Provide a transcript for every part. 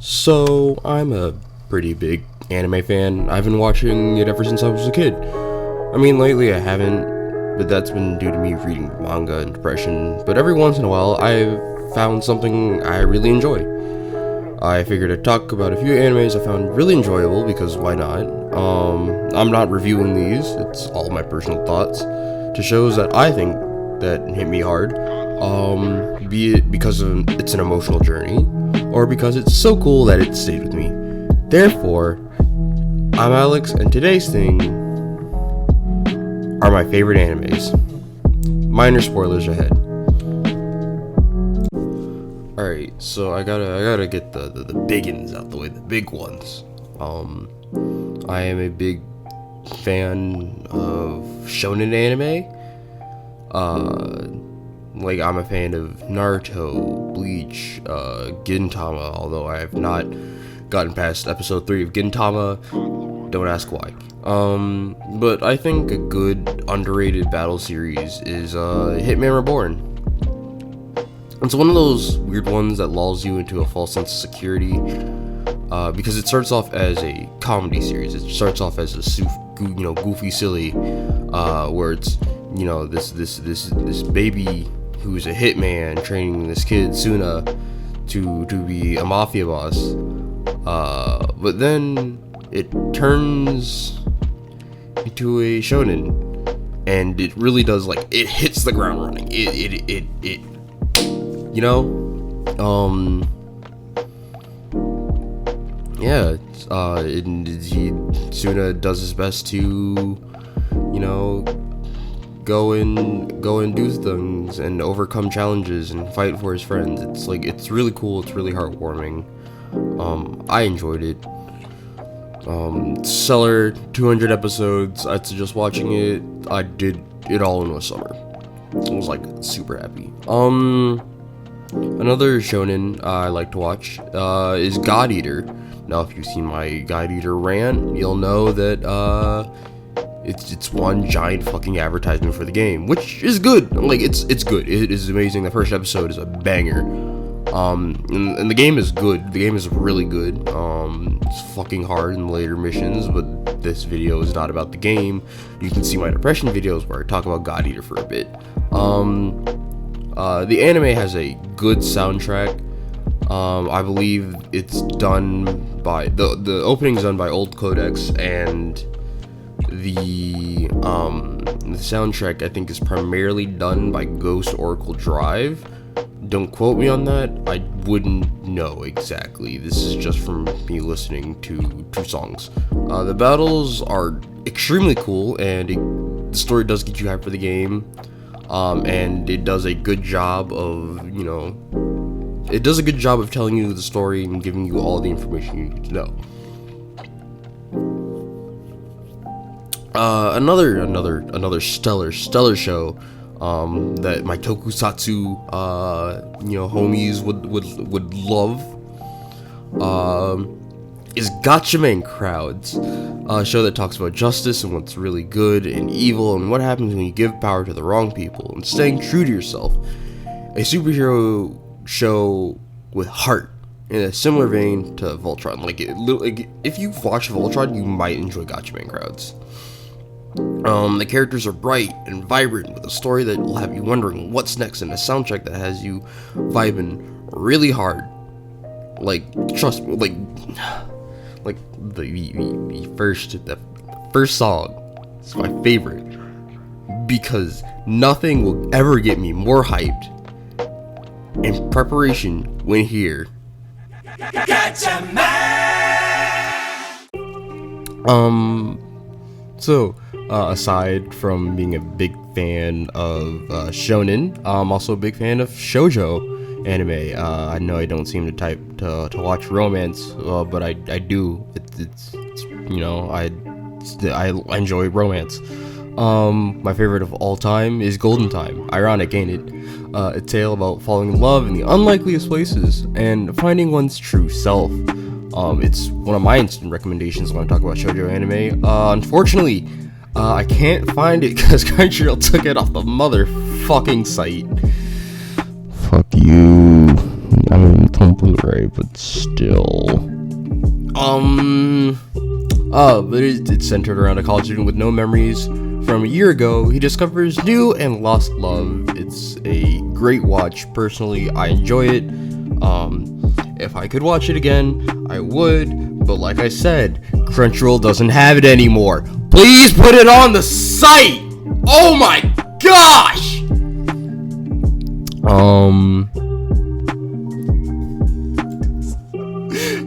So, I'm a pretty big anime fan. I've been watching it ever since I was a kid. I mean, lately I haven't, but that's been due to me reading manga and depression. But every once in a while, I've found something I really enjoy. I figured I'd talk about a few animes I found really enjoyable, because why not? I'm not reviewing these, it's all my personal thoughts, to shows that I think that hit me hard, be it because it's an emotional journey, or because it's so cool that it stayed with me. Therefore, I'm Alex, and today's thing are my favorite animes. Minor spoilers ahead. Alright, so I gotta get the biggins out the way, the big ones. I am a big fan of shonen anime. Like, I'm a fan of Naruto, Bleach, Gintama, although I have not gotten past episode 3 of Gintama. Don't ask why. But I think a good underrated battle series is Hitman Reborn. It's one of those weird ones that lulls you into a false sense of security, because it starts off as a comedy series. It starts off as a goofy, silly, where it's this baby who's a hitman training this kid Suna to be a mafia boss. But then it turns into a shonen, and it really does, like, it hits the ground running. Suna does his best to, go and do things and overcome challenges and fight for his friends. It's really cool. It's really heartwarming. I enjoyed it. Stellar 200 episodes. I'd suggest watching it. I did it all in a summer. I was super happy. Another shonen I like to watch is God Eater. Now, if you've seen my God Eater rant, you'll know that it's one giant fucking advertisement for the game, which is good. It's good. It is amazing. The first episode is a banger. And the game is good. The game is really good. It's fucking hard in the later missions, but this video is not about the game. You can see my depression videos where I talk about God Eater for a bit. The anime has a good soundtrack. I believe it's done by the opening's done by Old Codex, and the soundtrack I think is primarily done by Ghost Oracle Drive. Don't quote me on that. I wouldn't know exactly. This is just from me listening to two songs. The battles are extremely cool, and the story does get you hyped for the game. And it does a good job of, telling you the story and giving you all the information you need to know. Another stellar show, that my tokusatsu, homies would love, is Gachaman Crowds, a show that talks about justice and what's really good and evil and what happens when you give power to the wrong people and staying true to yourself. A superhero show with heart, in a similar vein to Voltron. If you watch Voltron, you might enjoy Gachaman Crowds. The characters are bright and vibrant, with a story that will have you wondering what's next, and a soundtrack that has you vibing really hard. Trust me, the first song is my favorite, because nothing will ever get me more hyped. In preparation, when here. Aside from being a big fan of shonen, I'm also a big fan of Shojo anime. I know I don't seem to type to watch romance, but I do. I enjoy romance. My favorite of all time is Golden Time. Ironic, ain't it? A tale about falling in love in the unlikeliest places and finding one's true self. It's one of my instant recommendations when I talk about shoujo anime. Unfortunately, I can't find it because Crunchyroll took it off the motherfucking site. Fuck you. I don't even on Blu-ray, but still. But it's centered around a college student with no memories from a year ago. He discovers new and lost love. It's a great watch. Personally, I enjoy it. If I could watch it again, I would. But like I said, Crunchyroll doesn't have it anymore. Please put it on the site! Oh my gosh!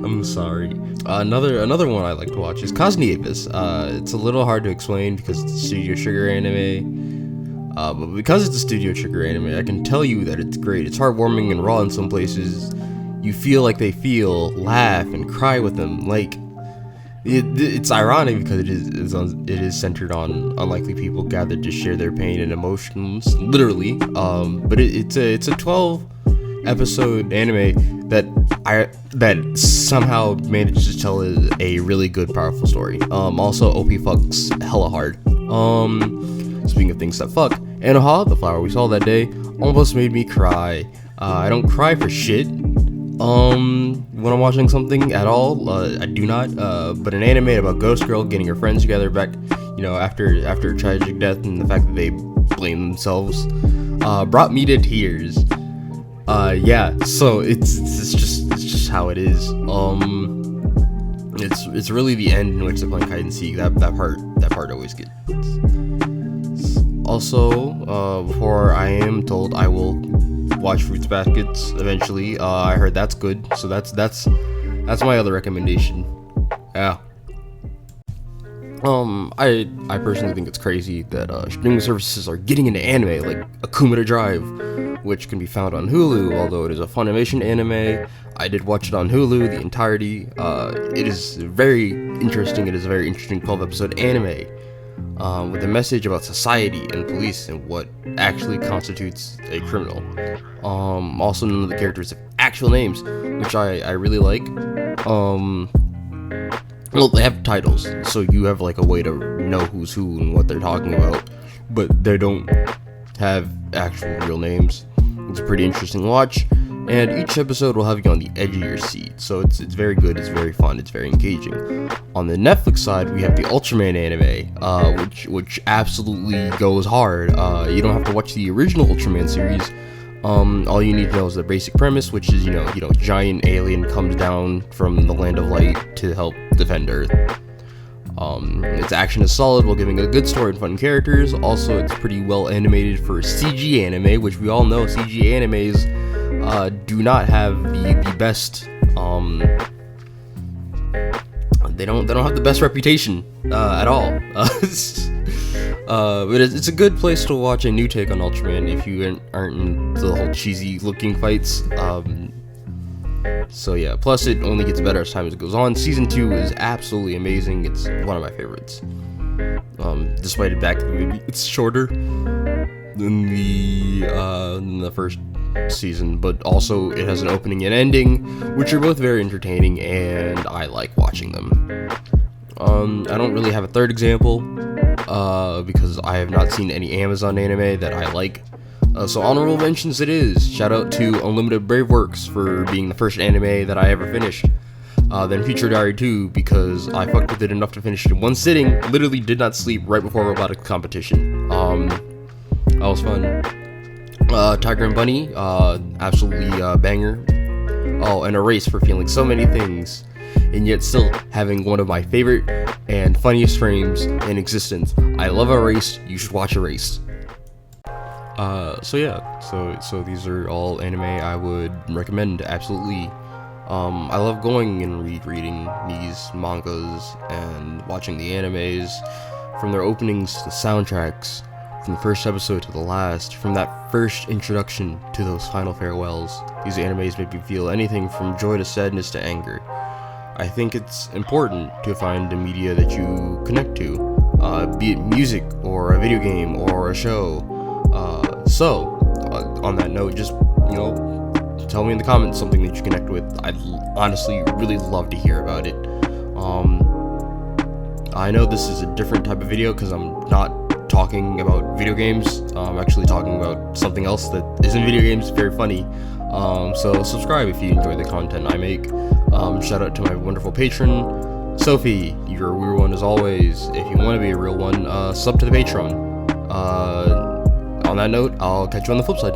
I'm sorry. Another one I like to watch is Cosneapus. It's a little hard to explain because it's a Studio Trigger anime. But because it's a Studio Trigger anime, I can tell you that it's great. It's heartwarming and raw in some places. You feel like they feel, laugh, and cry with them. Like, it's ironic because it is centered on unlikely people gathered to share their pain and emotions, literally. But it's a 12 episode anime that somehow manages to tell a really good, powerful story. Also, OP fucks hella hard. Speaking of things that fuck, Anoha, the flower we saw that day, almost made me cry. I don't cry for shit. When I'm watching something at all, I do not. But an anime about Ghost Girl getting her friends together back, after a tragic death, and the fact that they blame themselves, brought me to tears. Yeah. So it's just how it is. It's really the end in which they're playing hide and seek. That part always gets. Also, before I am told, I will watch Fruits Baskets eventually. I heard that's good, so that's my other recommendation. Yeah. I personally think it's crazy that streaming services are getting into anime like Akuma to Drive, which can be found on Hulu. Although it is a Funimation anime, I did watch it on Hulu the entirety. It is very interesting. It is a very interesting 12-episode anime. With a message about society and police and what actually constitutes a criminal. Also, none of the characters have actual names, which I really like. Well, they have titles, so you have like a way to know who's who and what they're talking about, but they don't have actual real names. It's a pretty interesting watch, and each episode will have you on the edge of your seat, so it's very good, it's very fun, it's very engaging. On the Netflix side, we have the Ultraman anime, which absolutely goes hard. You don't have to watch the original Ultraman series. All you need to know is the basic premise, which is, giant alien comes down from the land of light to help defend Earth. Its action is solid while giving a good story and fun characters. Also, it's pretty well animated for a CG anime, which we all know CG animes do not have the best. They don't have the best reputation at all. But it's a good place to watch a new take on Ultraman if you aren't into the whole cheesy looking fights. So yeah, plus it only gets better as time goes on. Season 2 is absolutely amazing. It's one of my favorites. Despite it's shorter than the first season, but also it has an opening and ending, which are both very entertaining, and I like watching them. I don't really have a third example, because I have not seen any Amazon anime that I like. So honorable mentions it is. Shout out to Unlimited Brave Works for being the first anime that I ever finished. Then Future Diary 2, because I fucked with it enough to finish it in one sitting. Literally did not sleep right before robotics competition. That was fun. Tiger and Bunny, absolutely banger. Oh, and Erase for feeling so many things, and yet still having one of my favorite and funniest frames in existence. I love Erased. You should watch Erased. So yeah, so these are all anime I would recommend, absolutely. I love going and reading these mangas and watching the animes, from their openings to the soundtracks, from the first episode to the last, from that first introduction to those final farewells. These animes make me feel anything from joy to sadness to anger. I think it's important to find a media that you connect to, be it music or a video game or a show. On that note, just, tell me in the comments something that you connect with. I'd honestly really love to hear about it. I know this is a different type of video because I'm not talking about video games. I'm actually talking about something else that isn't video games, very funny. So subscribe if you enjoy the content I make. Shout out to my wonderful patron, Sophie. You're a real one as always. If you want to be a real one, sub to the Patreon. On that note, I'll catch you on the flip side.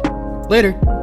Later!